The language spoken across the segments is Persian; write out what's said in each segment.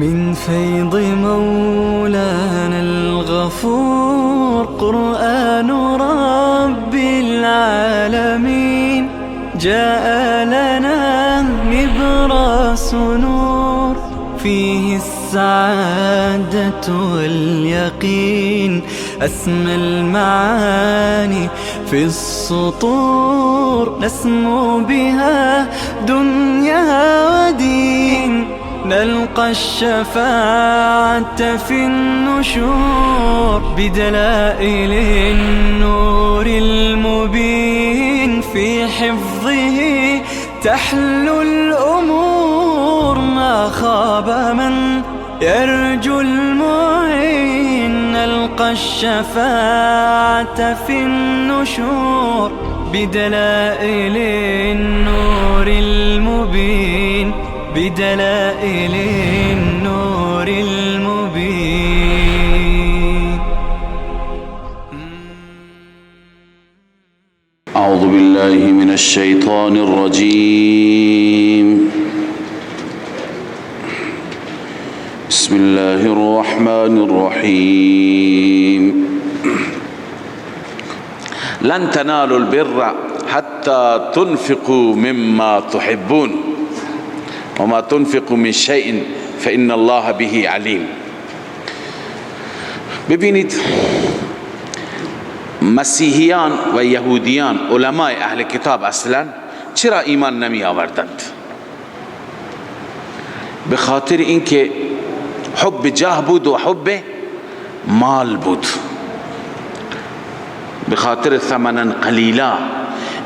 من فيض مولانا الغفور قرآن رب العالمين جاء لنا نبراس نور فيه السعادة واليقين أسمى المعاني في السطور نسمو بها دنيا ودين نلقى الشفاعة في النشور بدلائل النور المبين في حفظه تحلو الأمور ما خاب من يرجو المعين نلقى الشفاعة في النشور بدلائل النور المبين بدلائل النور المبين. أعوذ بالله من الشيطان الرجيم. بسم الله الرحمن الرحيم. لن تنالوا البر حتى تنفقوا مما تحبون وما تنفقوا من شيء فإن الله به علیم. ببینید مسیحیان و یهودیان علمای اهل کتاب اصلا چرا ایمان نمی آوردند؟ به خاطر اینکه حب جاه بود و حب مال بود. به خاطر ثمنا قلیلا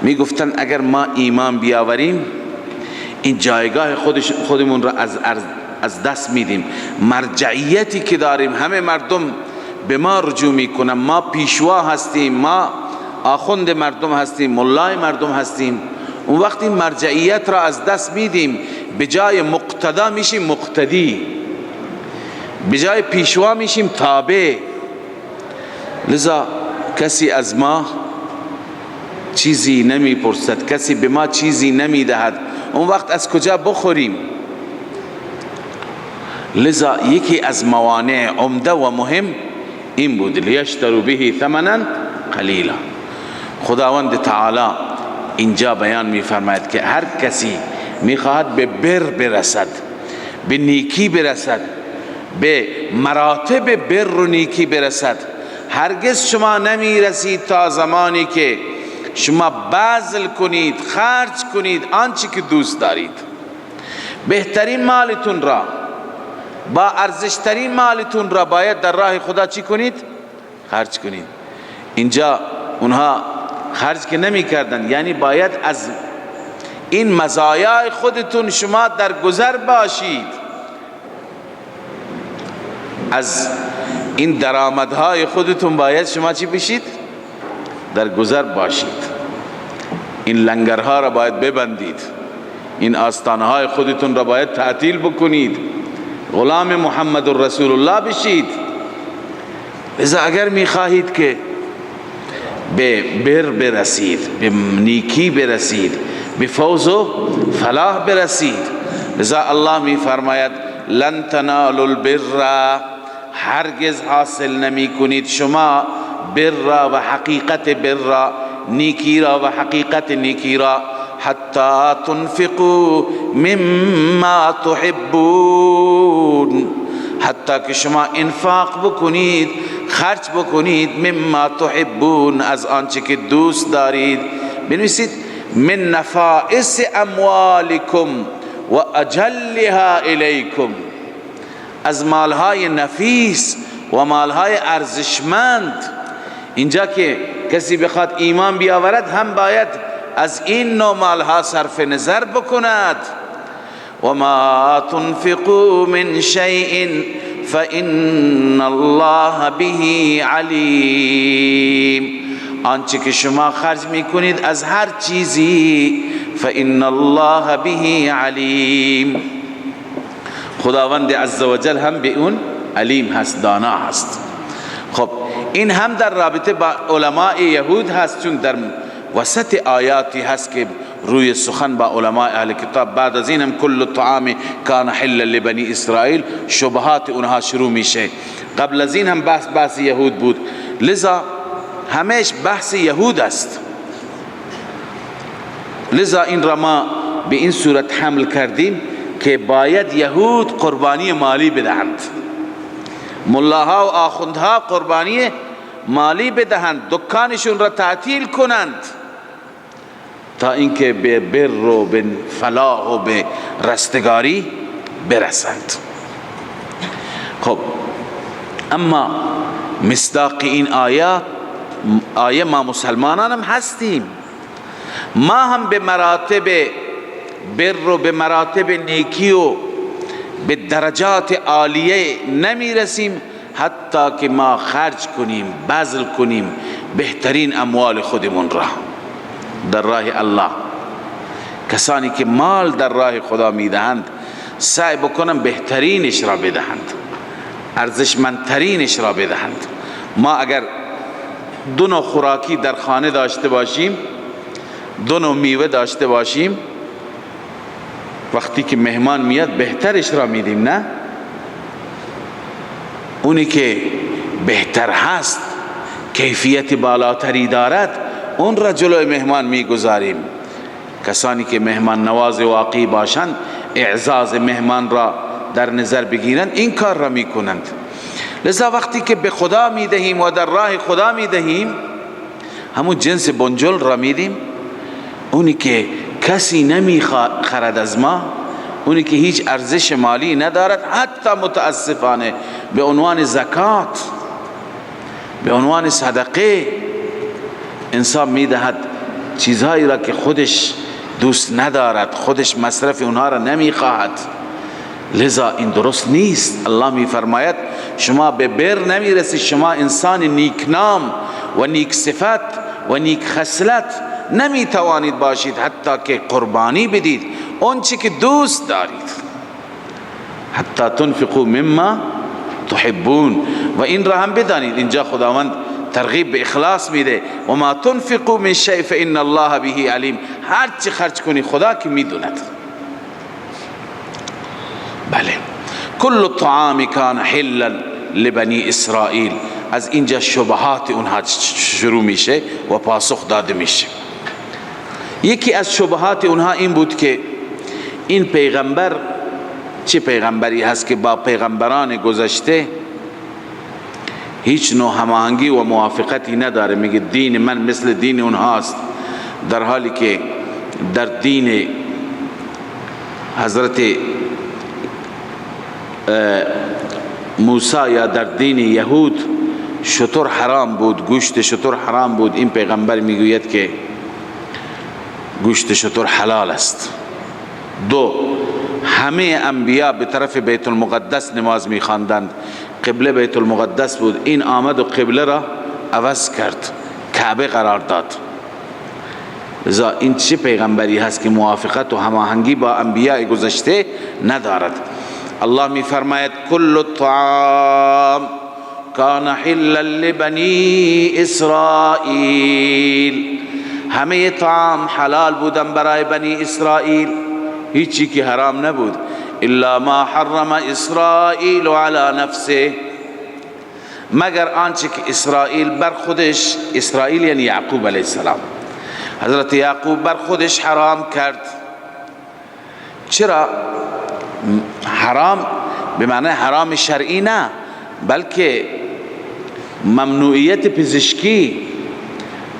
می گفتن اگر ما ایمان بیاوریم این جایگاه خودمون را از دست میدیم. مرجعیتی که داریم همه مردم به ما رجوع میکنن، ما پیشوا هستیم، ما آخوند مردم هستیم، ملای مردم هستیم. اون وقت این مرجعیت را از دست میدیم، به جای مقتدا میشیم مقتدی، به جای پیشوا میشیم تابع. لذا کسی از ما چیزی نمیپرسد، کسی به ما چیزی نمیدهد، اون وقت از کجا بخوریم؟ لذا یکی از موانع عمده و مهم این بود لیشتروا به ثمنا قلیلا. خداوند تعالی اینجا بیان میفرماید که هر کسی میخواهد به بر برسد، به نیکی برسد، به مراتب بر و نیکی برسد، هرگز شما نمیرسید تا زمانی که شما بذل کنید، خرج کنید آنچه که دوست دارید. بهترین مالتون را، با ارزشترین مالتون را باید در راه خدا چی کنید؟ خرج کنید. اینجا اونها خرج که نمی کردن، یعنی باید از این مزایای خودتون شما در گذر باشید، از این درآمدهای خودتون باید شما چی بشید؟ در گذر باشید. این لنگرها را باید ببندید، این آستانهای خودتون را باید تعطیل بکنید، غلام محمد رسول الله بشید. لذا اگر میخواهید که به بر برسید، به نیکی برسید، به فوز و فلاح برسید، لذا الله میفرماید لن تنالوا البر، هرگز حاصل نمی کنید شما بر را و حقیقت بر را، نیکی را و حقیقت نیکی را، حتی تنفقوا مما تحبون، حتی که شما انفاق بکنید، خرج بکنید، مما تحبون، از آنچه که دوست دارید. بنویسید من نفائس اموالکم و اجلها الیکم، از مالهای نفیس و مالهای ارزشمند. اینجا که کسی بخواد ایمان بیاورد هم باید از این نوع مالها صرف نظر بکند. و ما تنفقوا من شیء فإن الله به علیم، آنچه که شما خرج میکنید از هر چیزی، فإن الله به علیم، خداوند عزوجل هم به اون علیم هست، دانا هست. خب این هم در رابطه با علماء یهود هست، چون در وسط آیاتی هست که روی سخن با علماء اهل کتاب. بعد از این هم کل الطعام کان حلا لبنی اسرائیل، شبهات اونها شروع میشه. قبل از این هم بحث یهود بود، لذا همیش بحث یهود است. لذا این را ما به این صورت حمل کردیم که باید یهود قربانی مالی بدهند، ملاها و آخوندها قربانی مالی بدهند، دکانشون را تعطیل کنند تا اینکه به بر و به فلاح و به رستگاری برسند. خب اما مصداق این آیه ما مسلمانان هم هستیم، ما هم به مراتب بر و به مراتب نیکی و به درجات عالیه نمی رسیم حتی که ما خرج کنیم، بذل کنیم بهترین اموال خودمون را در راه الله. کسانی که مال در راه خدا میدهند سعی بکنن بهترینش را بدهند، ارزشمندترینش را بدهند. ما اگر دو نوع خوراکی در خانه داشته باشیم، دو نوع میوه داشته باشیم، وقتی که مهمان میاد بهترش را میدیم، نه اونی که بهتر هست، کیفیت بالاتری دارد، اون را جلوی مهمان میگذاریم. کسانی که مهمان نواز واقعی باشند، اعزاز مهمان را در نظر بگیرند، این کار را میکنند. لذا وقتی که به خدا میدهیم و در راه خدا میدهیم، همون جنس بنجل را میدیم، اونی که کسی نمیخرد از ما، اونی که هیچ ارزش مالی ندارد، حتی متاسفانه به عنوان زکات، به عنوان صدقه انسان میدهد چیزهایی را که خودش دوست ندارد، خودش مصرف اونها را نمیخواهد. لذا این درست نیست. الله میفرماید شما به بر نمیرسید، شما انسان نیکنام و نیک صفت و نیک خصلت نمیتوانید باشید حتی که قربانی بدید اون چی که دوست دارید. حتی تنفقوا مما تحبون. و این را هم بدانید اینجا خداوند ترغیب به اخلاص میده، و ما تنفقوا من شیء فان الله به علیم. هر چی خرج کنی خدا که میدوند. بله، کل الطعام کان حلا لبنی اسرائیل. از اینجا شبهات اونها شروع میشه و پاسخ داده میشه. یکی از شبهات اونها این بود که این پیغمبر چه پیغمبری هست که با پیغمبران گذشته هیچ نوع هماهنگی و موافقتی نداره. میگه دین من مثل دین اونهاست، در حالی که در دین حضرت موسی یا در دین یهود شتر حرام بود، گوشت شتر حرام بود. این پیغمبر میگوید که گوشت شتر حلال است. دو، همه انبیا به طرف بیت المقدس نماز میخواندند، قبله بیت المقدس بود. این آمد و قبله را عوض کرد، کعبه قرار داد. لذا این چه پیغمبری هست که موافقت و هماهنگی با انبیاء گذشته ندارد؟ الله می فرماید کل الطعام کان حلا لبنی اسرائیل. همه طعام حلال بودن برای بنی اسرائیل، هیچی که حرام نبود. الا ما حرم اسرائیل علی نفسه، مگر آنچه که اسرائیل بر خودش، اسرائیل یعنی یعقوب علیه السلام، حضرت یعقوب بر خودش حرام کرد. چرا حرام؟ به معنی حرام شرعی نه، بلکه ممنوعیت پزشکی،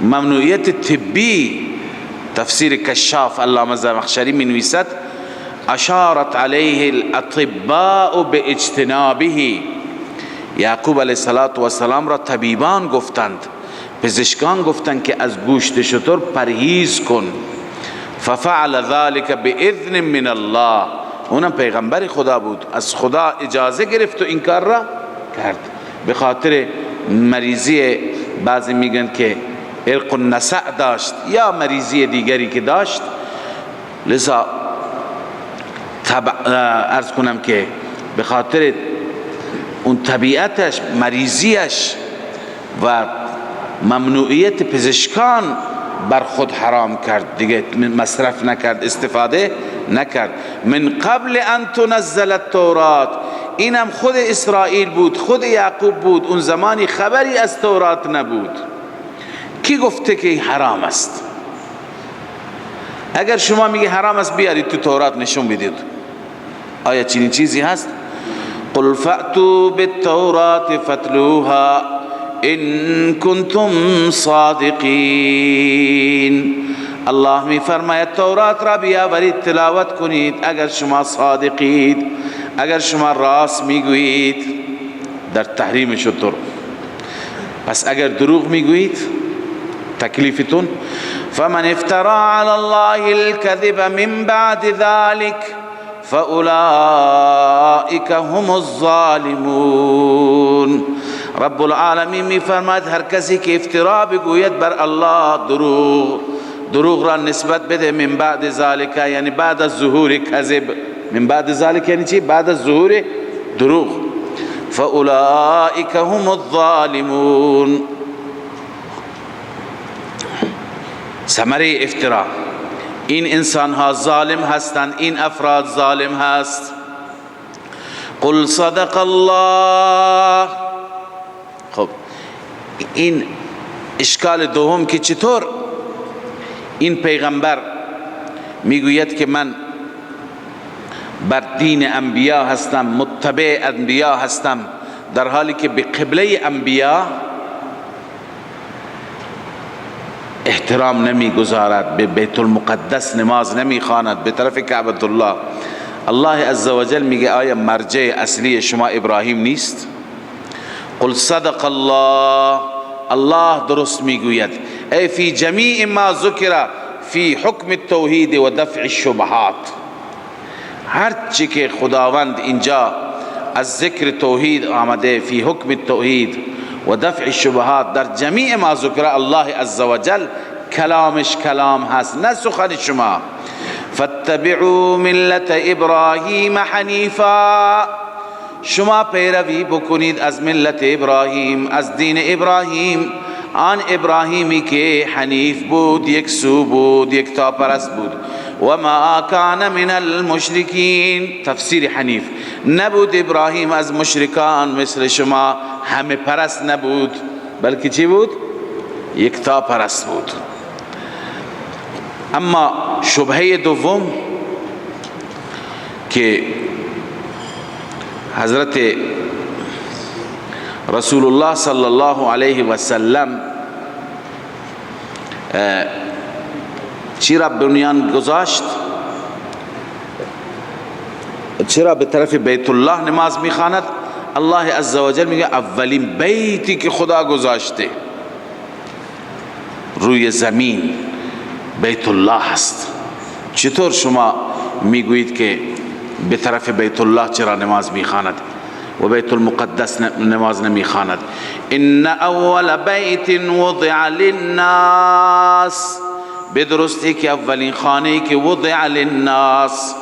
ممنوعیت طبی. تفسیر کشاف علامه زمخشری می نویسد اشارت علیه الاطباء باجتنابه. یعقوب علیه السلام را طبیبان گفتند، پزشکان گفتند که از گوشت شتر پرهیز کن. ففعل ذلك باذن من الله. اونم پیغمبر خدا بود، از خدا اجازه گرفت و این کار را کرد. به خاطر مریضی، بعضی میگن که علق النساء داشت یا مریضی دیگری که داشت، لذا عرض کنم که به خاطر اون طبیعتش، مریضیش و ممنوعیت پزشکان بر خود حرام کرد، دیگه مصرف نکرد، استفاده نکرد. من قبل ان تنزل التورات، اینم خود اسرائیل بود، خود یعقوب بود، اون زمانی خبری از تورات نبود. کی گفته که این حرام است؟ اگر شما میگی حرام است بیارید تو تورات نشون بدید، آیا چنین چیزی هست؟ قل فأتوا بالتورات فاتلوها ان کنتم صادقین. الله می فرماید تورات را بیاورید تلاوت کنید اگر شما صادقید، اگر شما راست میگویید در تحریم شطور. پس اگر دروغ میگویید تکلیفتون. فمن افترى على الله الكذب من بعد ذلك فاولئك هم الظالمون. رب العالمین می فرماید هر کسی که افترا بگوید بر الله، دروغ را نسبت بده، من بعد ذلك یعنی بعد از ظهور کذب، من بعد ذلك یعنی چی؟ بعد از ظهور دروغ. فاولئک هم الظالمون. ثمره افترا، این انسان ها ظالم هستند، این افراد ظالم هست. قل صدق الله. خب این اشکال دوم که چطور این پیغمبر میگوید که من بر دین انبیا هستم، متبع انبیا هستم، در حالی که به قبله انبیا احترام نمیگذارد، به بیت المقدس نماز نمیخواند، به طرف کعبۃ الله. الله عزوجل میگه آیا مرجع اصلی شما ابراهیم نیست؟ قل صدق الله. الله درست میگوید. ای فی جمیع ما ذکر فی حکم التوحید و دفع الشبهات. هر چی که خداوند اینجا از ذکر توحید آمده، فی حکم التوحید و دفع الشبهات، در جمیع ما ذکر الله عزوجل کلامش کلام هست، نه سخن شما. فاتبعوا ملت ابراهیم حنیفا. شما پیروی بکنید از ملت ابراهیم، از دین ابراهیم، آن ابراهیمی که حنیف بود، یک سو بود، یک تا پرست بود. و ما کان من المشرکین. تفسیر حنیف، نبود ابراهیم از مشرکان مثل شما همه پرست نبود، بلکه چی بود؟ یک تا پرست بود. اما شبهه دوم که حضرت رسول الله صلی الله علیه و سلم چی را بنیان گذاشت؟ چرا به طرف بیت الله نماز میخواند؟ الله عزوجل میگه اولین بیتی که خدا گذاشته روی زمین بیت الله هست. چطور شما میگویید که به طرف بیت الله چرا نماز میخواند و بیت المقدس نماز نمیخواند؟ ان اول بیت وضع للناس. بدرستی که اولین خانه‌ای که وضع للناس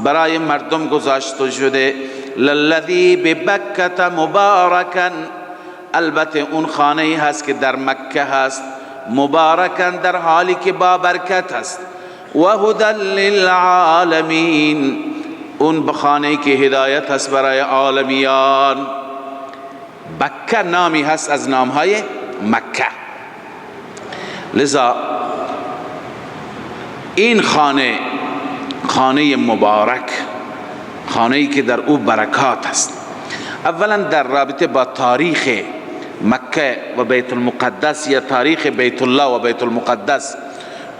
برای مردم گذاشته شده، للذی ببکة مبارکا، البته اون خانه‌ای هست که در مکه هست، مبارکا در حالی که با برکت هست، و هدی للعالمین، اون بخانه‌ای که هدایت هست برای عالمیان. بکه نامی هست از نامهای مکه. لذا این خانه مبارک، خانه‌ای که در او برکات هست. اولا در رابطه با تاریخ مکه و بیت المقدس یا تاریخ بیت الله و بیت المقدس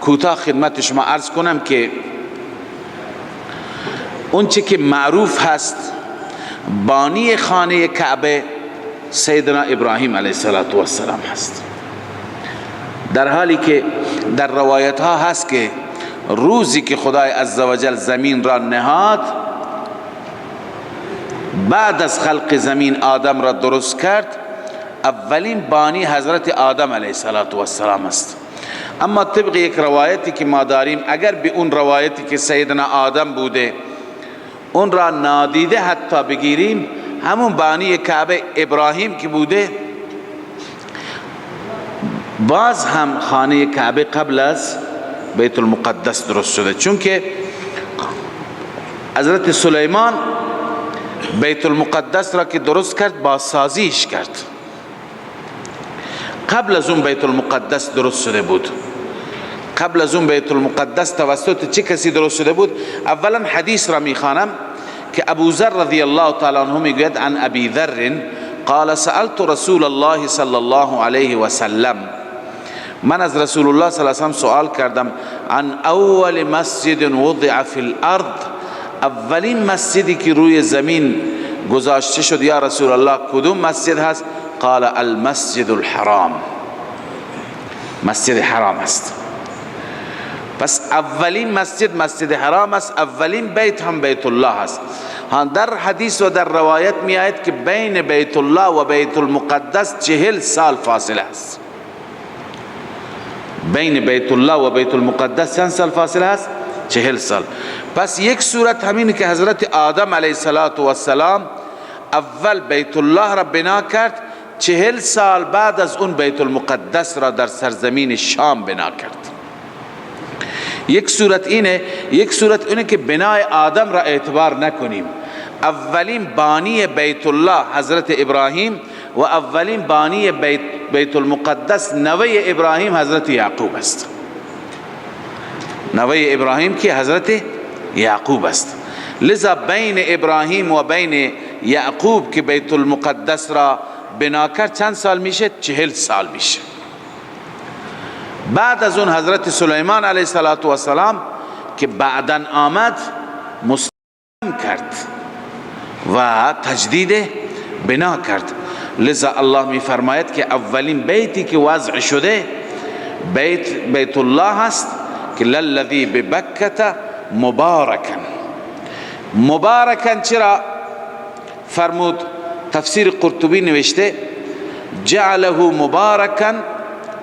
کوتاه خدمت شما عرض کنم که اون چه که معروف هست، بانی خانه کعبه سیدنا ابراهیم علیه السلام هست، در حالی که در روایت ها هست که روزی که خدای عزوجل زمین را نهاد، بعد از خلق زمین آدم را درست کرد، اولین بانی حضرت آدم علیه السلام است. اما طبق یک روایتی که ما داریم، اگر به اون روایتی که سیدنا آدم بوده اون را نادیده حتی بگیریم، همون بانی کعبه ابراهیم که بوده، باز هم خانه کعبه قبل از بیت المقدس درست شده، چون که حضرت سلیمان بیت المقدس را که درست کرد بازسازیش کرد. قبل از اون بیت المقدس درست شده بود. قبل از اون بیت المقدس توسط چه کسی درست شده بود؟ اولا حدیث را میخوانم که ابو ذر رضی الله تعالی عنه میگوید عن ابی ذر قال سألت رسول الله صلی الله علیه و سلم، من از رسول الله صلی الله علیه و سلم سوال کردم عن اول مسجد وضع فی الارض، اولین مسجدی که روی زمین گذاشته شد یا رسول الله کدوم مسجد هست؟ قال المسجد الحرام، مسجد حرام است. پس اولین مسجد مسجد حرام است، اولین بیت هم بیت الله است. در حدیث و در روایت می آید که بین بیت الله و بیت المقدس 40 سال فاصله است. بین بیت الله و بیت المقدس چند سال فاصله است؟ 40 سال. پس یک صورت همین که حضرت آدم علیه السلام اول بیت الله را بنا کرد، 40 سال بعد از اون بیت المقدس را در سرزمین شام بنا کرد. یک صورت اینه، یک صورت اینه که بنای آدم را اعتبار نکنیم. اولین بانی بیت الله حضرت ابراهیم و اولین بانی بیت المقدس نوه ابراهیم حضرت یعقوب است. نوه ابراهیم که حضرت یعقوب است. لذا بین ابراهیم و بین یعقوب که بیت المقدس را بنا کرد چند سال میشه؟ 40 سال میشه. بعد از اون حضرت سلیمان علیه السلام که بعداً آمد مستحکم کرد و تجدید بنا کرد. لذا الله می فرماید که اولین بیتی که وضع شده بیت الله هست که للذی ببکة مبارکا. مبارکا چرا فرمود؟ تفسیر قرطبی نوشته جعله مبارکا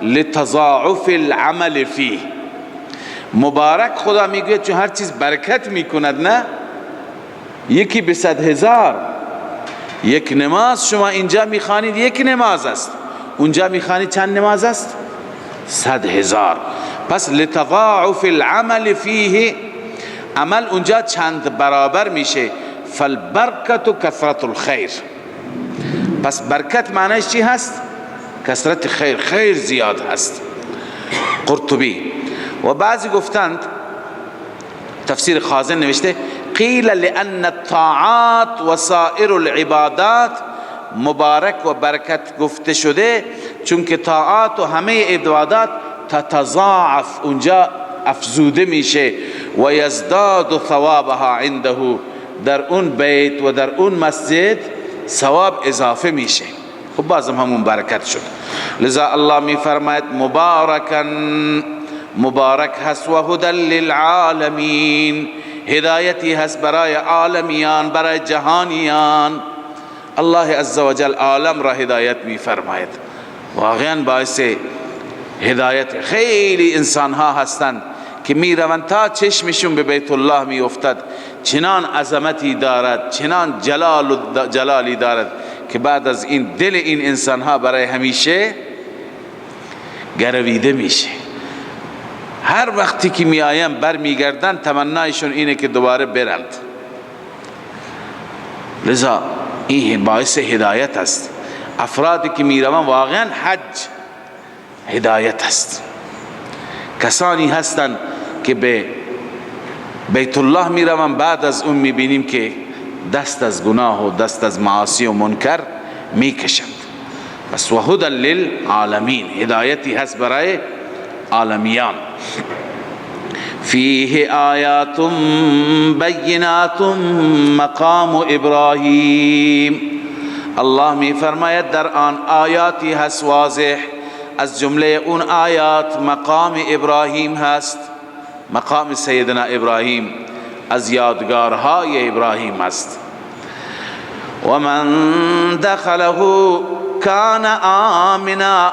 لتضاعف العمل فيه. مبارک خدا میگه چون هر چیز برکت میکند، نه یکی به 100,000. یک نماز شما اینجا میخوانید یک نماز است، اونجا میخوانید چند نماز است؟ 100,000. پس لتضاعف العمل فيه، عمل اونجا چند برابر میشه. فالبرکت کثرت الخیر. پس برکت معنیش چی هست؟ کثرت خیر، خیر زیاد هست. قرطبی و بعضی گفتند تفسیر خازن نوشته قیل لأن الطاعات و سائر العبادات مبارک و برکت گفته شده چون که طاعات و همه عبادات تتضاعف، اونجا افزوده میشه و یزداد ثوابها عنده، در اون بیت و در اون مسجد ثواب اضافه میشه. خب بازم همون برکت شد. لذا الله می فرماید مبارکا، مبارک هست و هدی للعالمین، هدایتی هست برای عالمیان، برای جهانیان. الله عزوجل عالم را هدایت می فرماید. واقعا باعث هدایت خیلی انسان ها هستند که می روند تا چشمشون به بیت الله می افتد، چنان عظمتی دارد، چنان جلالی دارد که بعد از این دل این انسان ها برای همیشه گرویده میشه. هر وقتی که می آیم بر می گردن تمنایشون اینه که دوباره برند. لذا این باعث هدایت است. افرادی که می روند واقعا حج هدایت است. کسانی هستند که به بیت الله می روند، بعد از اون می بینیم که دست از گناه و دست از معاصی و منکر می کشند. پس و هدی للعالمین، هدایتی هست برای عالمیان. فیه آیات بینات مقام ابراهیم. الله می فرماید در آن آیاتی هست واضح، از جمله اون آیات مقام ابراهیم هست. مقام سیدنا ابراهیم از یادگارهای ابراهیم است. و من دخله کان آمنا،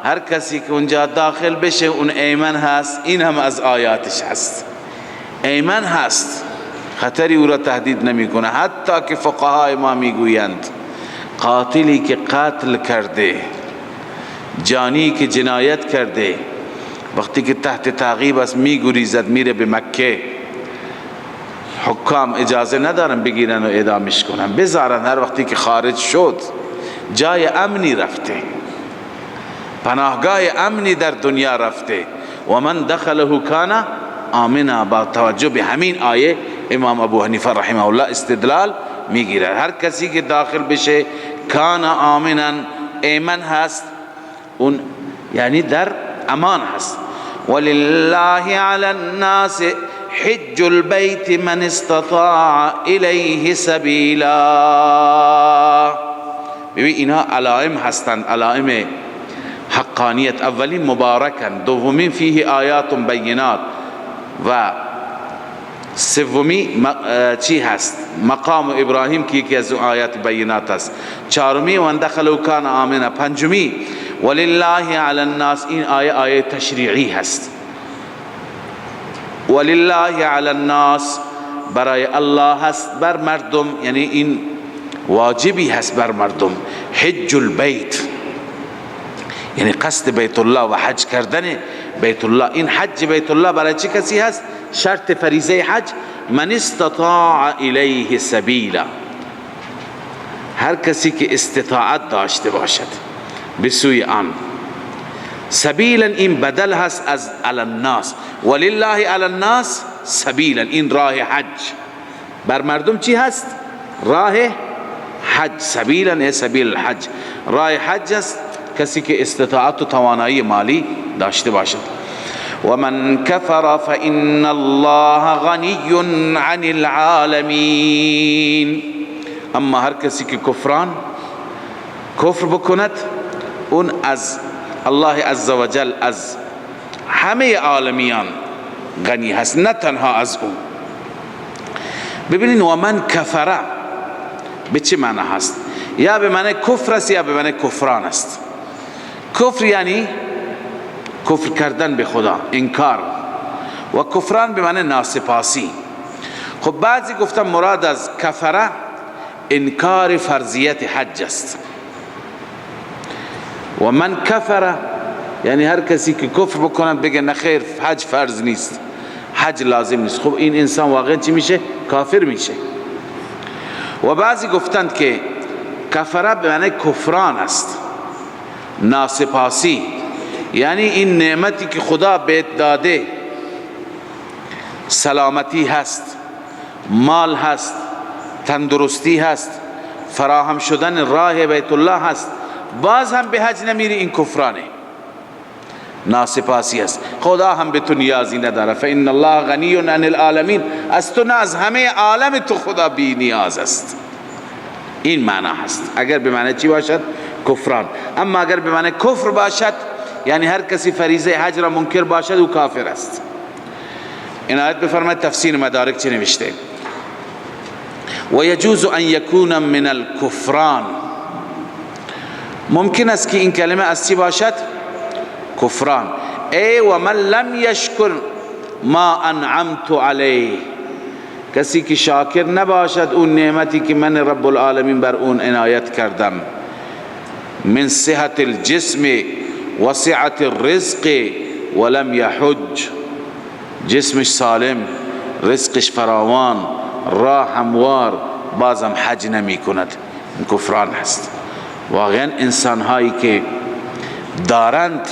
هر کسی که اونجا داخل بشه اون ایمن هست. این هم از آیاتش هست، ایمن هست، خطری او را تهدید نمیکنه. حتی که فقهای ما میگویند قاتلی که قتل کرده جانی که جنایت کرده وقتی که تحت تعقیب است میگریزد میره به مکه، حکام اجازه ندارن بگیرن و اعدامش کنن، بذارن. هر وقتی که خارج شد جای امنی رفته، پناهگاه امنی در دنیا رفته. و من دخله کان آمنا. با توجه به همین آیه امام ابو حنیفه رحمه الله استدلال میگیره. هر کسی که داخل بشه کان آمنا، ایمن هست، اون یعنی در امان هست. ولله علی الناس حج البيت من استطاع الیه سبیلا. ببین اینها علائم هستند، علائم حقانیت. اولین مبارکن، دومین فیه آیات بینات، و سومی چی هست؟ مقام ابراهیم که یکی از آیات بینات است. چهارمی و دخلوا کان آمنا. پنجمی ولله علی الناس، این آیه تشریعی هست. ولله علی الناس، برای الله هست بر مردم، یعنی این واجبی هست بر مردم. حج البیت یعنی قصد بیت الله و حج کردن بیت الله. این حج بیت الله برای چه کسی هست؟ شرط فریضه حج من استطاع الیه سبیلا، هر کسی که استطاعت داشته باشد به سوی آن. سبیلا این بدل هست از علی الناس. ولله علی الناس سبیلا، این راه حج بر مردم چی هست؟ راه حج. سبیلا سبیل الحج، راه حج است کسی که استطاعت و توانایی مالی داشته باشد. و من کفر فإن الله غنی عن العالمین. اما هر کسی که کفر بکند، اون از الله عزوجل از همه عالمیان غنی هست، نه تنها از او. ببینید و من کفر به چه معنی هست؟ یا به معنی کفر است یا به معنی کفران است. کفر یعنی کفر کردن به خدا، انکار، و کفران به معنی ناسپاسی. خب بعضی گفتن مراد از کفره انکار فرضیت حج است. و من کفره یعنی هر کسی که کفر بکنه بگه نخیر حج فرض نیست، حج لازم نیست. خب این انسان واقعا چی میشه؟ کافر میشه. و بعضی گفتند که کفره به معنی کفران است، ناسپاسی، یعنی این نعمتی که خدا بهت داده، سلامتی هست، مال هست، تندرستی هست، فراهم شدن راه بیت الله هست، باز هم به حج نمیری، این کفرانه، ناسپاسی است. خدا هم به تو نیازی نداره. فإن الله غنی عن العالمین، از تو نه از همه عالم تو خدا بی نیاز است. این معنی هست اگر به معنی چی باشد؟ کفران. اما اگر به معنی کفر باشد یعنی هر کسی فریضه حج را منکر باشد او کافر است. عنایت بفرمایید تفسیر مدارک چه نوشته؟ و یجوز ان یکون من الکفران، ممکن است که این کلمه از چی باشد؟ کفران. ای و من لم یشکر ما انعمت علیه، کسی که شاکر نباشد اون نعمتی که من رب العالمین بر اون عنایت کردم، من صحت الجسم و سعت الرزق ولم یحج، جسمش سالم، رزقش فراوان، راه هموار، بازم حج نمی کند، این کفران هست. واقعا انسان هایی که دارند،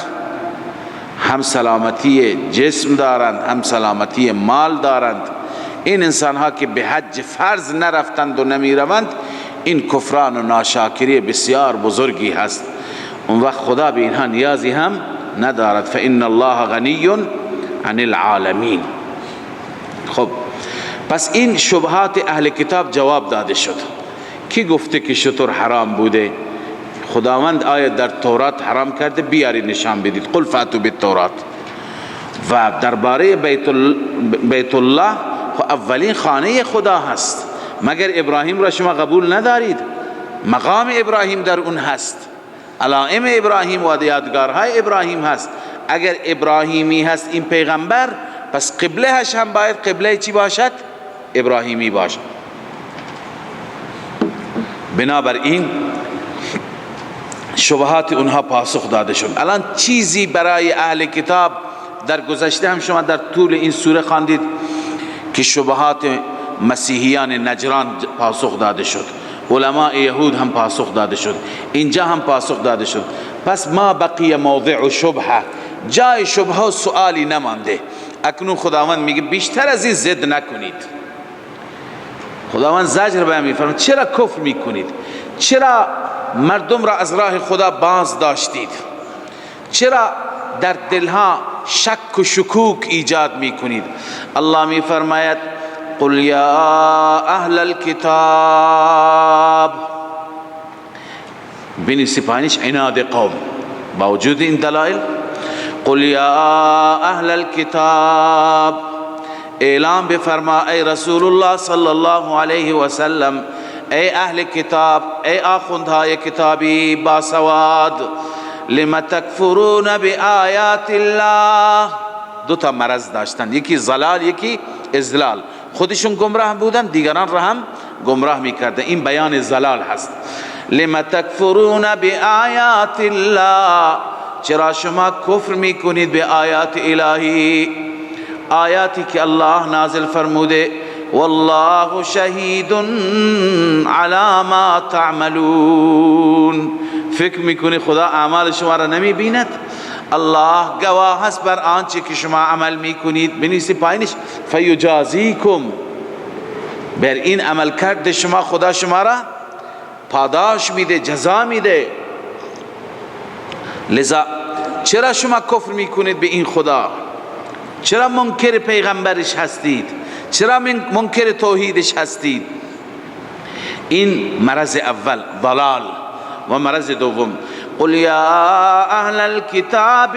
هم سلامتی جسم دارند هم سلامتی مال دارند، این انسان ها که به حج فرض نرفتند و نمی روند، این کفران و ناشاکری بسیار بزرگی هست. اون وقت خدا به اینها نیازی هم ندارد. فإن الله غنی عن العالمین. خب پس این شبهات اهل کتاب جواب داده شد. کی گفته که شتر حرام بوده؟ خداوند آیه در تورات حرام کرده، بیاری نشان بدید. قل فاتوا بالتورات. و درباره بیت الله اولین خانه خدا هست، مگر ابراهیم را شما قبول ندارید؟ مقام ابراهیم در اون هست، علائم ابراهیم و یادگارهای ابراهیم هست. اگر ابراهیمی هست این پیغمبر، پس قبلهش هم باید قبله چی باشد؟ ابراهیمی باشد. شبهات اونها پاسخ داده شد. الان چیزی برای اهل کتاب در گذشته هم شما در طول این سوره خواندید که شبهات مسیحیان نجران پاسخ داده شد، علماء یهود هم پاسخ داده شد، اینجا هم پاسخ داده شد. پس ما بقی موضع شبهه، جای شبهه و سؤالی نمانده. اکنون خداوند میگه بیشتر از این ضد نکنید. خداوند زجر بیان میفرماید چرا کفر میکنید؟ چرا مردم را از راه خدا باز داشتید؟ چرا در دلها شک و شکوک ایجاد میکنید؟ الله میفرماید قل یا اهل الكتاب، بین سپانیش عناد قوم با وجود این دلائل. قل یا اهل الكتاب، اعلام بفرما ای رسول الله صلی الله علیه و سلم، ای اهل کتاب، ای آخوندهای کتابی باسواد، لم تکفرون بآیات الله. دو تا مرض داشتن، یکی ضلال یکی اضلال. خودشون گمراه بودن، دیگران را هم گمراه میکردن. این بیان ضلال هست. لم تکفرون بآیات الله، چرا شما کفر میکنید به آیات الهی، آیاتی که الله نازل فرموده. والله شهید علی ما تعملون، فکر میکنی خدا اعمال شما را نمی بیند؟ الله گواه است بر آنچه که شما عمل میکنید. بنویسی پایینش فیجازیکم، بر این عمل کرد شما خدا شما را پاداش میده، جزا میده. لذا چرا شما کفر میکنید به این خدا؟ چرا منکر پیغمبرش هستید؟ چرا منکر توحیدش هستید؟ این مرض اول ضلال. و مرض دوم قل یا اهل الكتاب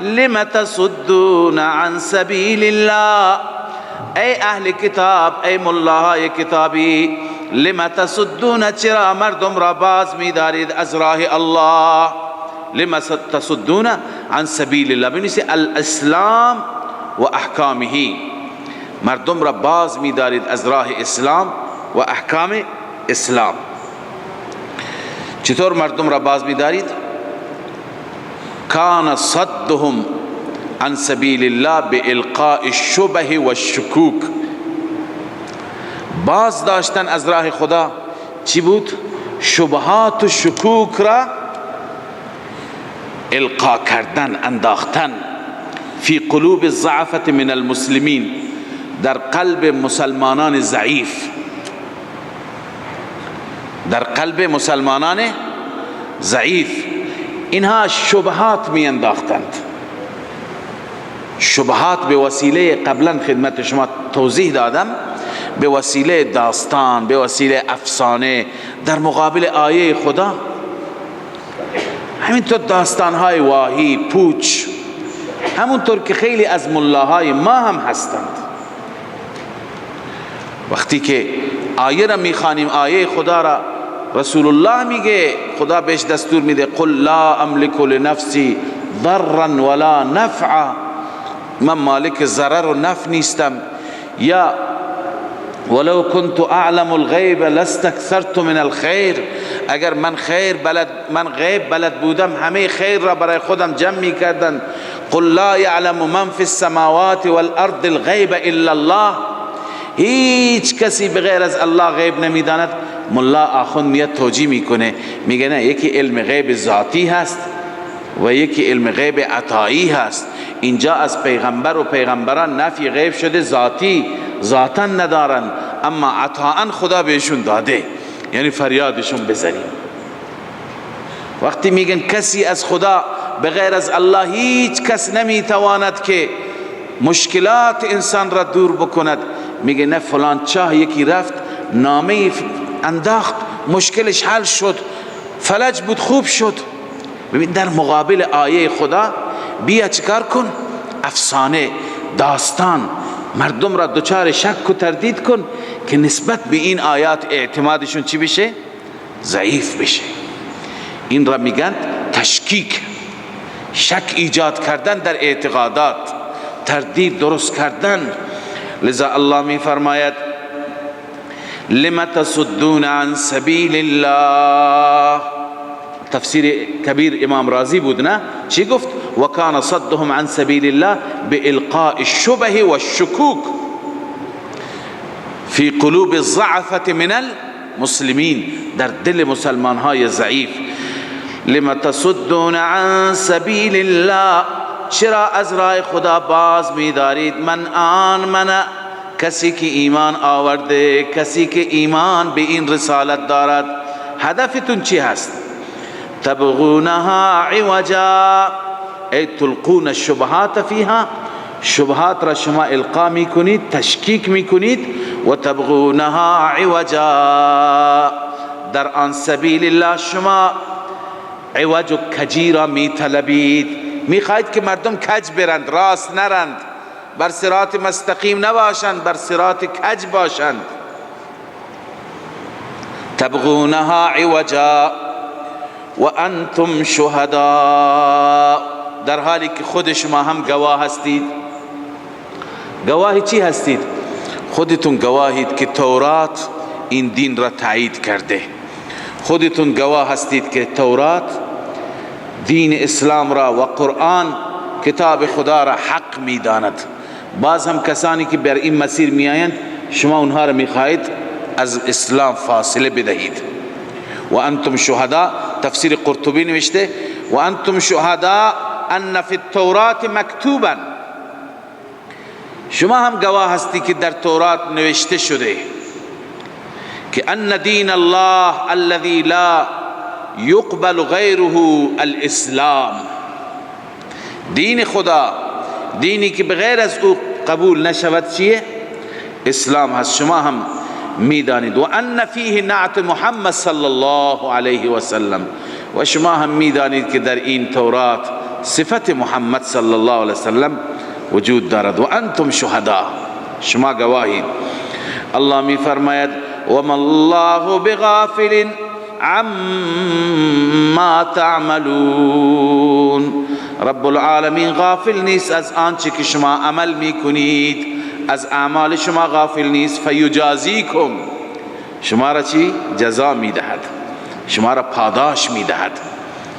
لم تصدون عن سبیل الله، ای اهل کتاب، ای ملاهای کتابی، لم تصدون، چرا مردم را باز می‌دارید از راه الله؟ لم تصدون عن سبیل الله، بنویسی الاسلام و احکامه، مردم را باز می‌دارید از راه اسلام و احکام اسلام. چطور مردم را باز می‌دارید؟ کان صدهم عن سبیل الله بالقاء الشبه والشکوک، باز داشتن از راه خدا چی بود؟ شبهات و شکوک را القا کردن، انداختن. فی قلوب الضعفة من المسلمین، در قلب مسلمانان ضعیف، در قلب مسلمانان ضعیف اینها شبهات می انداختند. شبهات به وسیله، قبلا خدمت شما توضیح دادم، به وسیله داستان، به وسیله افسانه در مقابل آیه خدا. همینطور داستانهای واهی پوچ، همونطور که خیلی از ملاهای ما هم هستند. وقتی که آیه را میخوانیم، آیه خدا را، رسول الله میگه، خدا بهش دستور میده قل لا املک لنفسی ضرا ولا نفعا، من مالک ضرر و نفع نیستم. یا ولو كنت اعلم الغیب لاستكثرت من الخیر، اگر من غیب بلد بودم همه خیر را برای خودم جمع میکردم. قل لا یعلم من فی السماوات والارض الغیب الا الله، هیچ کسی بغیر از الله غیب نمیداند. ملا آخوند میاد توجیه میکنه، میگه نه، یکی علم غیب ذاتی هست و یکی علم غیب عطایی هست. اینجا از پیغمبر و پیغمبران نفی غیب شده، ذاتا ندارن، اما عطاً خدا بهشون داده، یعنی فریادشون بزنیم. وقتی میگن کسی از خدا بغیر از الله هیچ کس نمیتواند که مشکلات انسان را دور بکند، میگه نه، فلان چاه یکی رفت نامه انداخت مشکلش حل شد، فلج بود خوب شد. ببین در مقابل آیه خدا بیا چیکار کن؟ افسانه، داستان، مردم را دچار شک و تردید کن که نسبت به این آیات اعتمادشون چی بشه؟ ضعیف بشه. این را میگن تشکیک، شک ایجاد کردن در اعتقادات، تردید درست کردن. لذا الله می فرماید لم تصدون عن سبیل الله، تفسیر کبیر امام رازی بود نه چی گفت و کان صدهم عن سبیل الله بالقاء الشبه والشکوک فی قلوب الضعفة من المسلمین، در دل مسلمان های ضعیف. لما تصدون عن سبیل الله، چرا از راه خدا باز می‌دارید؟ من آمن، کسی که ایمان آورده، کسی که ایمان به این رسالت دارد. هدفتون چی هست؟ تبغونها عوجا، ای تلقون الشبهات فیها، شبهات را شما القا میکنید، تشکیک میکنید. و تبغونها عوجا، در آن سبیل الله شما عوج و کجی را میطلبید، میخواهید که مردم کج برند، راست نرند، بر صراط مستقیم نباشند، بر صراط کج باشند. تبغونها عوجا و انتم شهداء، در حالی که خود شما هم گواه هستید. گواهی چی هستید؟ خودتون گواهید که تورات این دین را تایید کرده. خودتون گواه هستید که تورات دین اسلام را و قرآن کتاب خدا را حق میداند. باز هم کسانی که بر این مسیر میآیند شما اونها را میخواهید از اسلام فاصله بدهید. و انتم شهداء، تفسیر قرطبی نوشته و انتم شهداء ان فی التورات مکتوبا، شما هم گواه هستی که در تورات نوشته شده که ان دین الله الذي لا يقبل غیره الاسلام، دین خدا، دینی که بغیر از او قبول نشود چیه؟ اسلام هست. شما هم میدانید. و ان فیه نعت محمد صلی الله علیه و سلم، و شما هم میدانید که در این تورات صفت محمد صلی الله علیه و سلم وجود دارد. و انتم شهداء، شما گواهید. الله می فرماید و ما الله بغافل عما تعملون، رب العالمین غافل نیست از آنچه که شما عمل میکنید، از اعمال شما غافل نیست. فیجازیکم، شما را چی؟ جزا میدهد، شما را پاداش میدهد،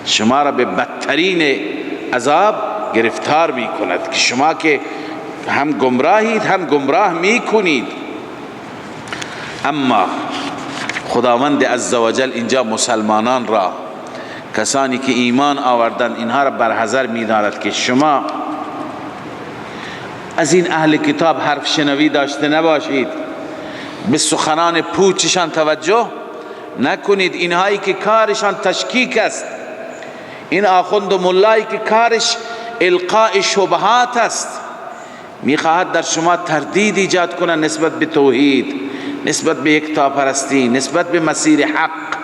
شما را به بدترین عذاب گرفتار میکند که شما که هم گمراهید هم گمراه میکنید. اما خداوند عزوجل اینجا مسلمانان را، کسانی که ایمان آوردن، اینها را برحذر می‌دارد که شما از این اهل کتاب حرف شنوی داشته نباشید، به سخنان پوچشان توجه نکنید. اینهایی که کارشان تشکیک است، این آخوند و ملایی که کارش القاء شبهات است، میخواهد در شما تردید ایجاد کنند نسبت به توحید، نسبت به یکتاپرستی، نسبت به مسیر حق.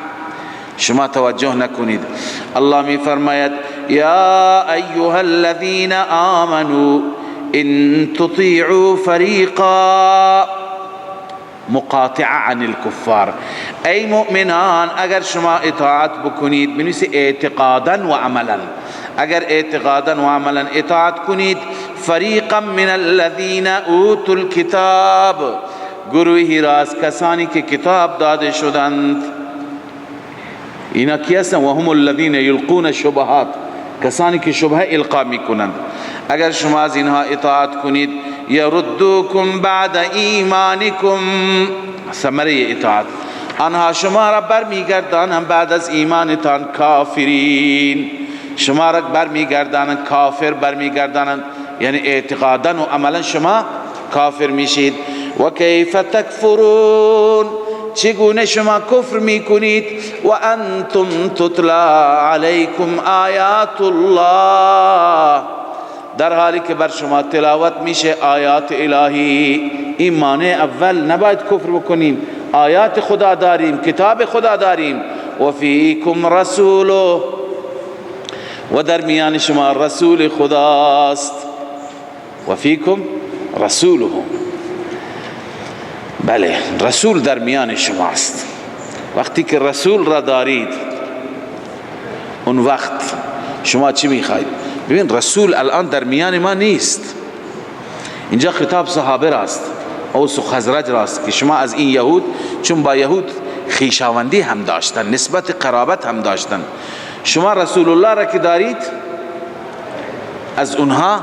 شما توجه نکنید. الله می فرماید یا ایها الذین آمنوا ان تطیعوا فریقا مقاطع عن الكفار، ای مؤمنان اگر شما اطاعت بکنید، بنویسید اعتقادا و عملا، اگر اعتقادا و عملا اطاعت کنید، فریقا من الذین اوتوا الكتاب، گروهی را از کسانی که کتاب داده شدند. اینا کی هستند؟ و هم الذین یلقون الشبهات، کسانی که شبهه القا میکنند. اگر شما از اینها اطاعت کنید، یردوکم بعد ایمانکم، ثمره اطاعت، آنها شما را برمیگردانند بعد از ایمانتان کافرین، شما را برمیگردانند کافر، برمیگردانند یعنی اعتقادا و عملا شما کافر میشید. و کیف تکفرون، چگونه شما کفر میکنید؟ و انتم تتلا علیکم آیات الله، در حالی که بر شما تلاوت میشه آیات الهی. این معنی اول، نباید کفر بکنیم. آیات خدا داریم، کتاب خدا داریم. و فیکم رسوله، و در میان شما رسول خداست. و فیکم رسوله، بله رسول در میان شماست. وقتی که رسول را دارید، اون وقت شما چی میخواید؟ ببین رسول الان در میان ما نیست. اینجا خطاب صحابه راست، اوس و خزرج راست که شما از این یهود، چون با یهود خویشاوندی هم داشتن، نسبت قرابت هم داشتن، شما رسول الله را که دارید از اونها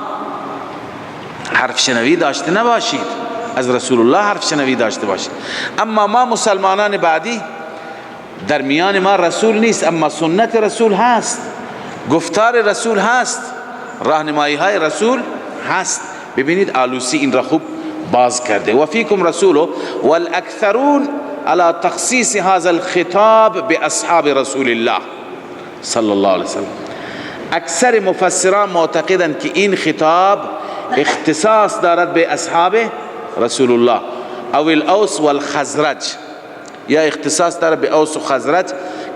حرف شنوی داشته نباشید، از رسول الله حرف شنوی داشته باشید. اما ما مسلمانان بعدی در میان ما رسول نیست، اما سنت رسول هست، گفتار رسول هست، راهنمایی های رسول هست. ببینید آلوسی این را خوب باز کرده. و فیکم رسول والاکثرون على تخصیص هذا الخطاب باصحاب رسول الله صلی الله علیه وسلم. اکثر مفسران معتقدند که این خطاب اختصاص دارد به اصحاب رسول الله او الاوس والخزرج، یا اختصاص دارد به اوس و خزرج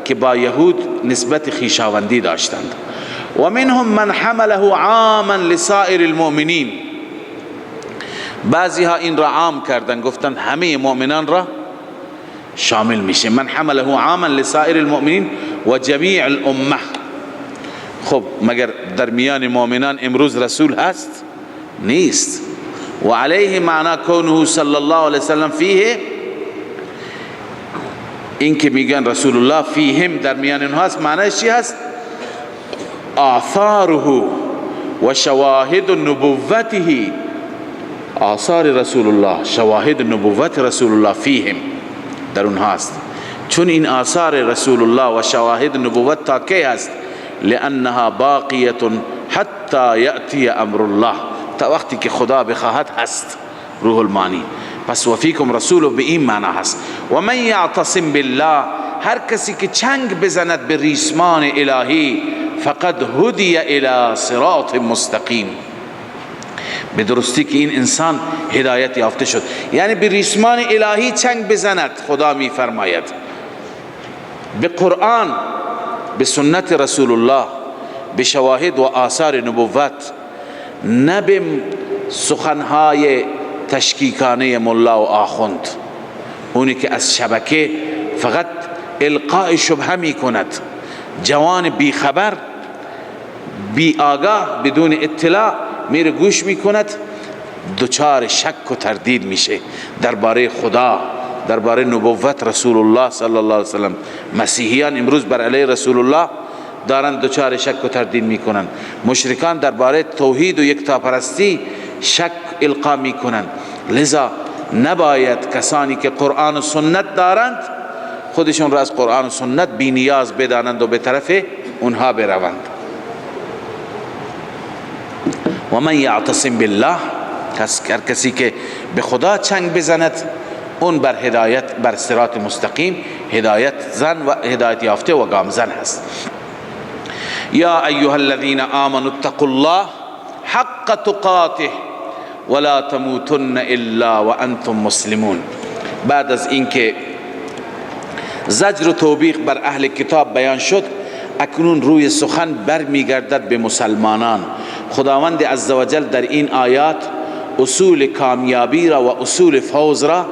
که با یهود نسبت خویشاوندی داشتند. و منهم من حمله عاما لسائر المؤمنین، بعضی ها این را عام کردن، گفتند همه مؤمنان را شامل میشه. من حمله عاما لسائر المؤمنین و جمیع الامه. خب مگر در میان مؤمنان امروز رسول هست؟ نیست. و علیه معنی کونه صلی الله علیه وسلم فیه، این که میگن رسول الله فیهم در میان اونها هست، معنیش چی هست؟ آثاره و شواهد نبوته، آثار رسول الله، شواهد نبوت رسول الله فیهم در اونها هست. چون این آثار رسول الله و شواهد نبوت تا کی هست؟ لانها باقیه حتی یأتی امر الله، تا وقتی که خدا بخواهد هست. روح المانی. پس وفیکم رسول به این معنی هست. و من یعتصم بالله، هر کسی که چنگ بزند به ریسمان الهی، فقد هدی الی صراط مستقیم، به درستی که این انسان هدایت یافته شد. یعنی به ریسمان الهی چنگ بزند، خدا می فرماید به قرآن، به سنت رسول الله، به شواهد و آثار نبوت، نه به سخنهای تشکیکانه ملا و آخوند، اونی که از شبکه فقط القاء شبهه می کند. جوان بی خبر، بی آگاه، بدون اطلاع میره گوش می کند، دچار شک و تردید میشه درباره خدا، درباره نبوت رسول الله صلی الله علیه وسلم. مسیحیان امروز بر علیه رسول الله دارن دچار شک و تردید میکنن. مشرکان درباره توحید و یکتاپرستی شک القا میکنن. لذا نباید کسانی که قرآن و سنت دارند خودشون را از قرآن و سنت بی نیاز بدانند و به طرف اونها بروند. و من یعتصم بالله، هر کسی که به خدا چنگ بزند، اون بر هدایت، بر صراط مستقیم هدایت زن و هدایت یافته و گامزن هست. یا ایها الذین آمنوا اتقوا الله حق تقاته ولا تموتن الا وانتم مسلمون. بعد از اینکه زجر و توبیخ بر اهل کتاب بیان شد، اکنون روی سخن برمیگردد به مسلمانان. خداوند عزوجل در این آیات اصول کامیابی را و اصول فوز را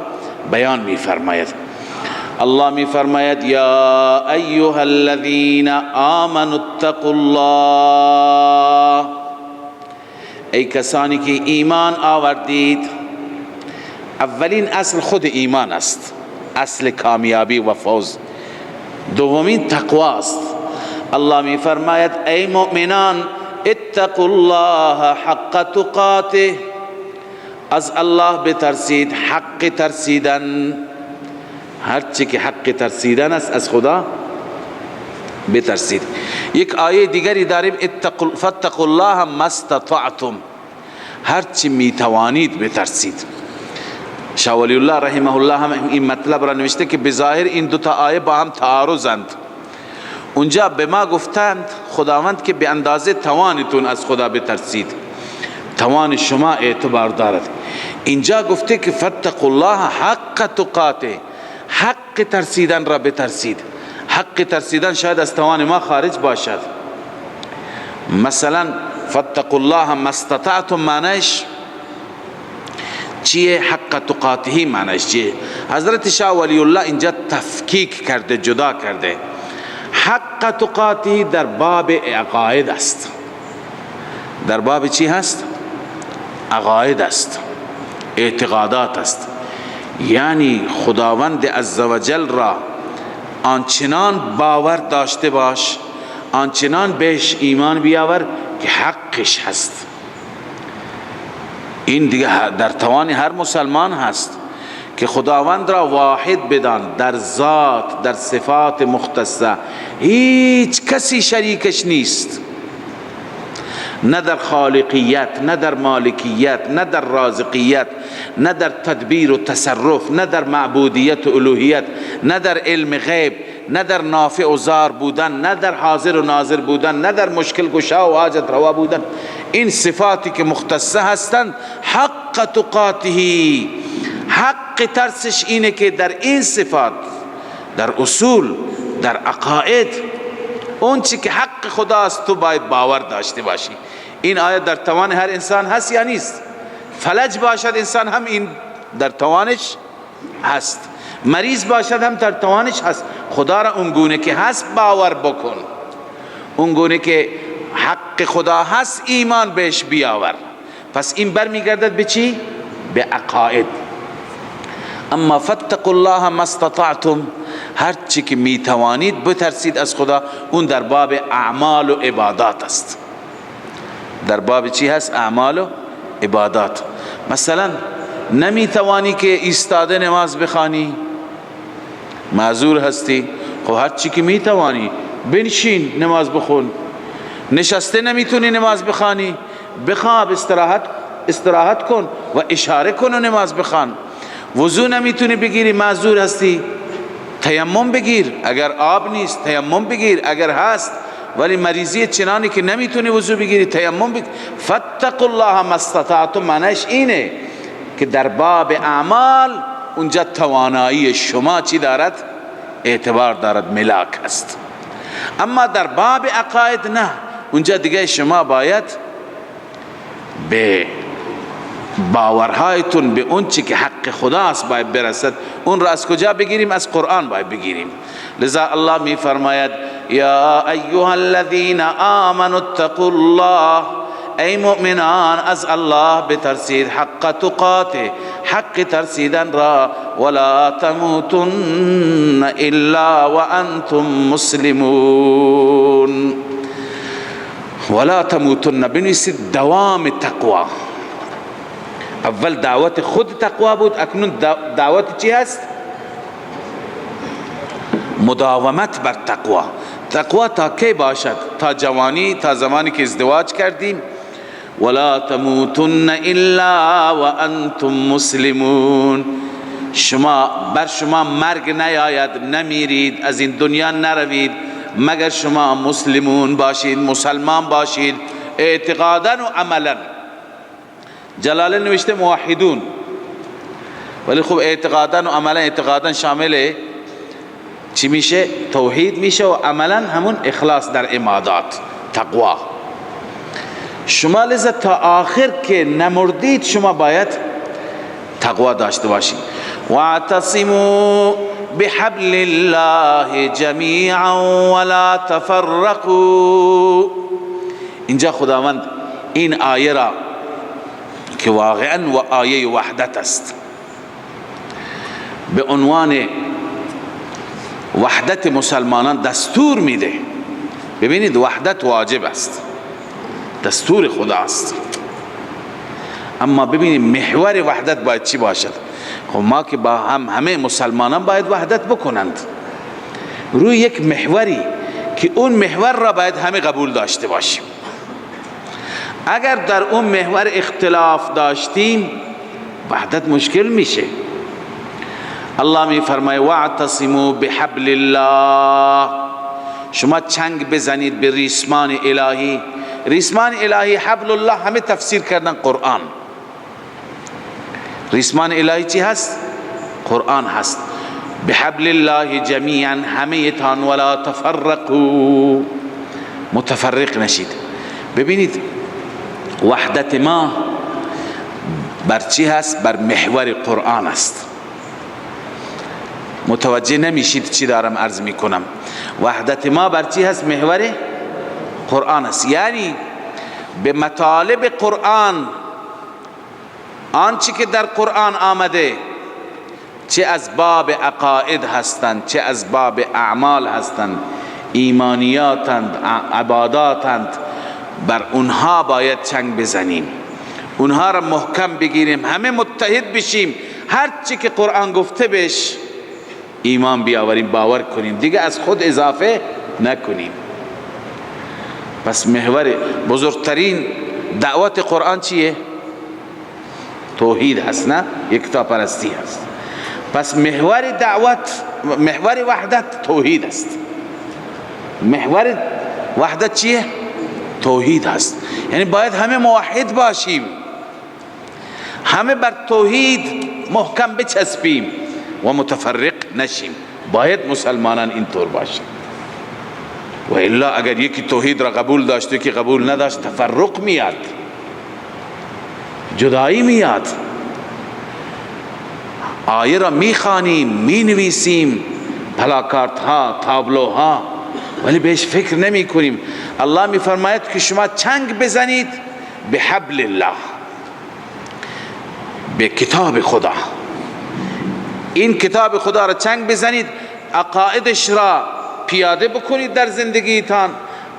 بیان می فرماید. الله می فرماید یا ایها الذین آمنوا اتقوا الله، ای کسانی که ایمان آوردید. اولین اصل خود ایمان است، اصل کامیابی و فوز. دومین تقوا است. الله می فرماید ای مؤمنان اتقوا الله حق تقاته، از الله بترسید حق ترسیدن. هرچی که حق ترسیدن است از خدا بترسید. یک آیه دیگری داریم فاتقوا الله ما استطعتم، هرچی میتوانید بترسید. شاه ولی الله رحمه الله هم این مطلب را نوشته که بظاهر این دو تا آیه با هم تعارضند. اونجا به ما گفتند خداوند که به اندازه توانتون از خدا بترسید، توان شما اعتبار دارد. اینجا گفته که فاتقوا الله حق تقاته، حق ترسیدن را بترسید. حق ترسیدن شاید از توان ما خارج باشد. مثلا فاتقوا الله ما استطعتم معنیش چیه؟ حق تقاته معنیش چیه؟ حضرت شاه ولی الله اینجا تفکیک کرده، جدا کرده. حق تقاته در باب عقاید است. در باب چی هست؟ عقاید است، اعتقادات است. یعنی خداوند عزوجل را آنچنان باور داشته باش، آنچنان بهش ایمان بیاور که حقش هست. این دیگه در توان هر مسلمان هست که خداوند را واحد بدان در ذات، در صفات مختصه، هیچ کسی شریکش نیست، نه در خالقیت، نه در مالکیت، نه در رازقیت، نه در تدبیر و تصرف، نه در معبودیت و الوهیت، نه در علم غیب، نه در نافع و ضار بودن، نه در حاضر و ناظر بودن، نه در مشکل گشا و حاجت روا بودن. این صفاتی که مختصه هستند، حق تقاته، حق ترسش اینه که در این صفات، در اصول، در عقاید، اون چی که حق خداست تو باید باور داشته باشی. این آیت در توان هر انسان هست یا نیست؟ فلج باشد انسان هم این در توانش هست، مریض باشد هم در توانش هست. خدا را اونگونه که هست باور بکن، اونگونه که حق خدا هست ایمان بهش بیاور. پس این برمیگردد به چی؟ به عقاید. اما فاتقوا الله ما استطعتم، هر چی که میتوانید بترسید از خدا. اون در باب اعمال و عبادات است. در باب چی هست؟ اعمال و عبادات. مثلا نمیتوانی که ایستاده نماز بخوانی، معذور هستی، خب هر چی که میتوانی بنشین نماز بخون. نشسته نمیتونی نماز بخوانی، بخواب، استراحت کن و اشاره کن و نماز بخوان. وضو نمیتونی بگیری، معذور هستی، تیمم بگیر، اگر آب نیست تیمم بگیر، اگر هست. ولی مریضی چنانی که نمیتونی وضو بگیری، تیمم بگیر. فاتقوا الله ما استطعتم، معنیش اینه که در باب اعمال اونجا توانایی شما چی دارد؟ اعتبار دارد، ملاک است. اما در باب عقاید نه، اونجا دیگه شما باید به باورهایتون به اون چی که حق خداست باید برسد. اون را از کجا بگیریم؟ از قرآن باید بگیریم. لذا الله می فرماید یا ایها الذین آمنوا اتقوا الله، ای مؤمنان از الله بترسید، حق تقاته، حق ترسیدن را، ولا تموتن الا وانتم مسلمون. ولا تموتن بنویسید دوام تقوا. اول دعوت خود تقوا بود، اکنون دعوت چی هست؟ مداومت بر تقوا. تقوا تا کی باشد؟ تا جوانی، تا زمانی که ازدواج کردیم. ولا تموتن الا وانتم مسلمون، بر شما مرگ نیاید، نمیرید، از این دنیا نروید مگر شما مسلمون باشید، مسلمان باشید، اعتقادا و عملا. جلاله نوشته موحدون، ولی خب اعتقادا و عملا، اعتقادا شامل چی میشه؟ توحید میشه، و عملا همون اخلاص در عبادات، تقوا. شما لذا تا آخر که نمردید شما باید تقوا داشته باشید. واعتصموا بحبل الله جمیعا ولا تفرقوا. اینجا خداوند این آیه را که واقعا و آیه وحدت است، به عنوان وحدت مسلمانان دستور میده. ببینید وحدت واجب است، دستور خداست، اما ببینید محور وحدت باید چی باشد؟ خب ما که با همه مسلمانان باید وحدت بکنند روی یک محوری که اون محور را باید همه قبول داشته باشیم. اگر در اون محور اختلاف داشتیم وحدت مشکل میشه. الله می فرماید واعتصموا بحبل الله، شما چنگ بزنید به ریسمان الهی. ریسمان الهی حبل الله همه تفسیر کردن قرآن. ریسمان الهی چی هست؟ قرآن هست. بحبل الله جمیعا، همه تان، ولا تفرقوا، متفرق نشید. ببینید وحدت ما بر چی هست؟ بر محور قرآن است. متوجه نمیشید چی دارم عرض میکنم. وحدت ما بر چی هست؟ محور قرآن است. یعنی به مطالب قرآن، آنچه که در قرآن آمده، چه از باب عقاید هستند چه از باب اعمال هستند، ایمانیاتند، عباداتند، بر اونها باید چنگ بزنیم، اونها را محکم بگیریم، همه متحد بشیم، هر چی که قرآن گفته بهش ایمان بیاوریم، باور کنیم، دیگه از خود اضافه نکنیم. پس محور بزرگترین دعوت قرآن چیه؟ توحید هست، نه یکتا پرستی هست. پس محور دعوت، محور وحدت توحید است. محور وحدت چیه؟ توحید هست. یعنی باید همه موحد باشیم، همه بر توحید محکم بچسبیم و متفرق نشیم. باید مسلمانان اینطور باشیم، و الا اگر یکی توحید را قبول داشت یکی قبول نداشت، تفرق میاد، جدایی میاد. آیه را میخوانیم، مینویسیم، پلاکارت ها، تابلوها، ولی بهش فکر نمی کنیم. الله میفرماید که شما چنگ بزنید به حبل الله، به کتاب خدا. این کتاب خدا را چنگ بزنید، عقایدش را پیاده بکنید در زندگیتان،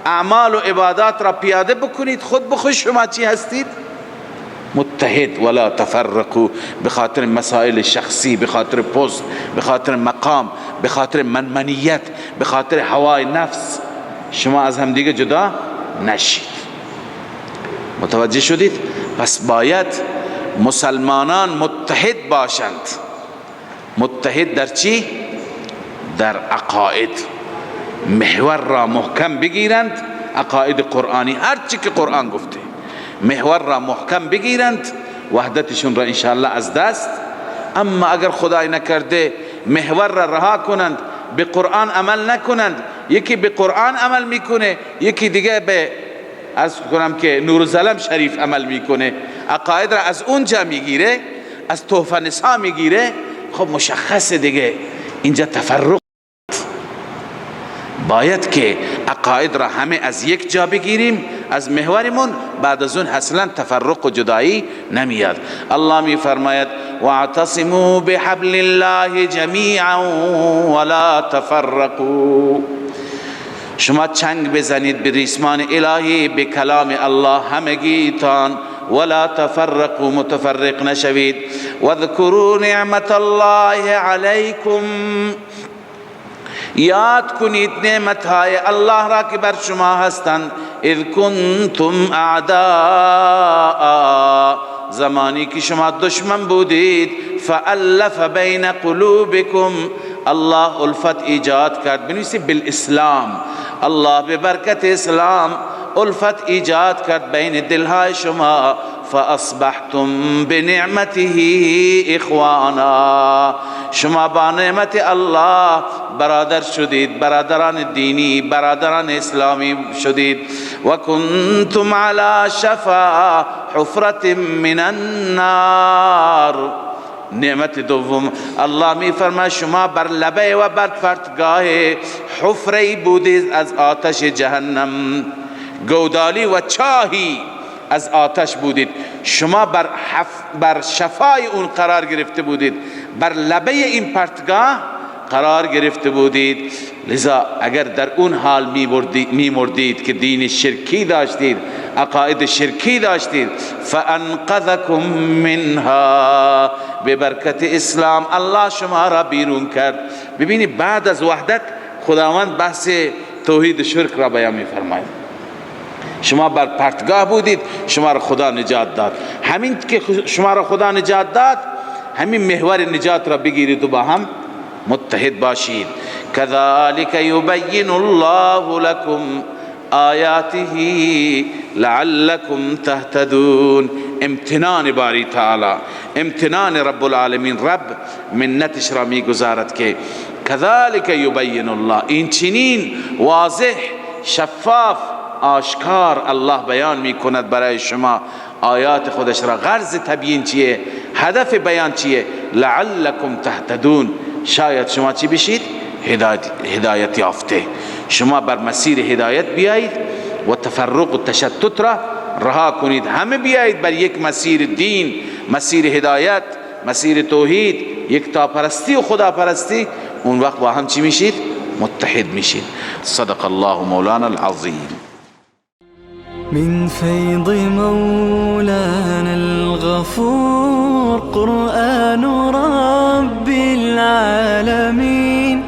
اعمال و عبادات را پیاده بکنید. خود بخود شما چی هستید؟ متحد. ولا تفرقوا، بخاطر مسائل شخصی، بخاطر پست، بخاطر مقام، بخاطر منمنیت، بخاطر هوای نفس شما از هم دیگه جدا نشید. متوجه شدید؟ پس باید مسلمانان متحد باشند. متحد در چی؟ در عقاید. محور را محکم بگیرند، عقاید قرآنی، هر چی که قرآن گفته، محور را محکم بگیرند، وحدتشون را انشاءالله از دست. اما اگر خدای نکرده محور را رها کنند، به قرآن عمل نکنند، یکی به قرآن عمل میکنه، یکی دیگه به عرض کنم که نورالظلم شریف عمل میکنه، عقاید را از اونجا میگیره، از تحفه نسا میگیره، خب مشخصه دیگه اینجا تفرق. باید که عقاید را همه از یک جا بگیریم، از محورمون، بعد از اون اصلا تفرق و جدایی نمیاد. الله می فرماید واعتصموا بحبل الله جمیعا ولا تفرقوا. شما چنگ بزنید به ریسمان الهی، به کلام الله همگیتان، ولا تفرقوا، متفرق نشوید. واذکروا نعمت الله علیکم، یاد کنید نعمتهای الله را که بر شما هستند. اذ کنتم اعداء، زمانی که شما دشمن بودید، فالف بین قلوبکم، الله الفت ایجاد کرد. بنویسید بالاسلام، الله به برکت اسلام الفت ایجاد کرد بین دلهای شما. فاصبحتم بنعمته اخوانا، شما با نعمت الله برادر شدید، برادران دینی، برادران اسلامی شدید. و کنتم علی شفا حفرة من النار. نعمت دوم الله می فرماید شما بر لبه و بر پرتگاه حفره بودید از آتش جهنم، گودالی و چاهی از آتش بودید. شما بر شفای اون قرار گرفته بودید، بر لبه این پرتگاه قرار گرفته بودید. لذا اگر در اون حال می مردید که دین شرکی داشتید، عقاید شرکی داشتید، فانقذکم منها، به برکت اسلام الله شما را بیرون کرد. ببینید بعد از وحدت خداوند بحث توحید شرک را بیان می فرماید. شما بر پرتگاه بودید، شما را خدا نجات داد. همین که شما را خدا نجات داد، همین محور نجات را بگیرید و با هم متحد باشید. كذلك يبين الله لكم آیاته لعلكم تهتدون. امتنان باری تعالی، امتنان رب العالمین، رب منتش را می گذارد که كذلك يبين الله، این چنین واضح، شفاف، آشکار الله بیان می کند برای شما آیات خودش را. غرض تبیین چیه؟ هدف بیان چیه؟ لعلکم تهتدون، شاید شما چی بشید؟ هدایت یافته، شما بر مسیر هدایت بیایید و تفرق و تشتت را رها کنید، همه بیایید بر یک مسیر دین، مسیر هدایت، مسیر توحید، یکتا پرستی و خدا پرستی. اون وقت با هم چی میشید؟ متحد میشین. صدق الله مولانا العظیم. من فيض مولانا الغفور قرآن رب العالمين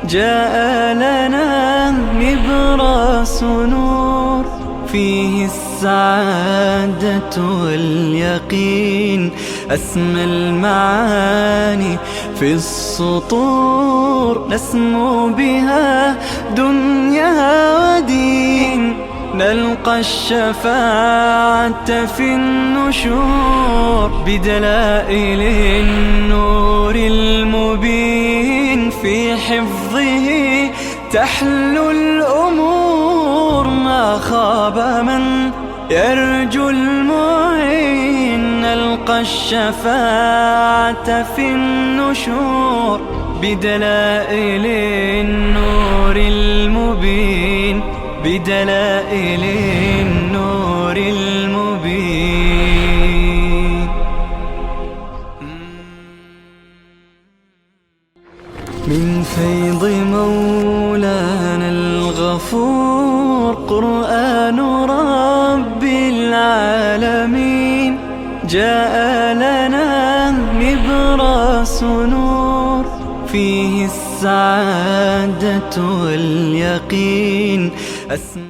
جاء لنا نبراس نور فيه السعادة واليقين أسمى المعاني في السطور نسمو بها دنيا ودين نلقى الشفاعة في النشور بدلائل النور المبين في حفظه تحلو الأمور ما خاب من يرجو المعين نلقى الشفاعة في النشور بدلائل النور المبين بدلائل النور المبين. من فيض مولانا الغفور قرآن رب العالمين جاء لنا نبراس نور فيه السعادة واليقين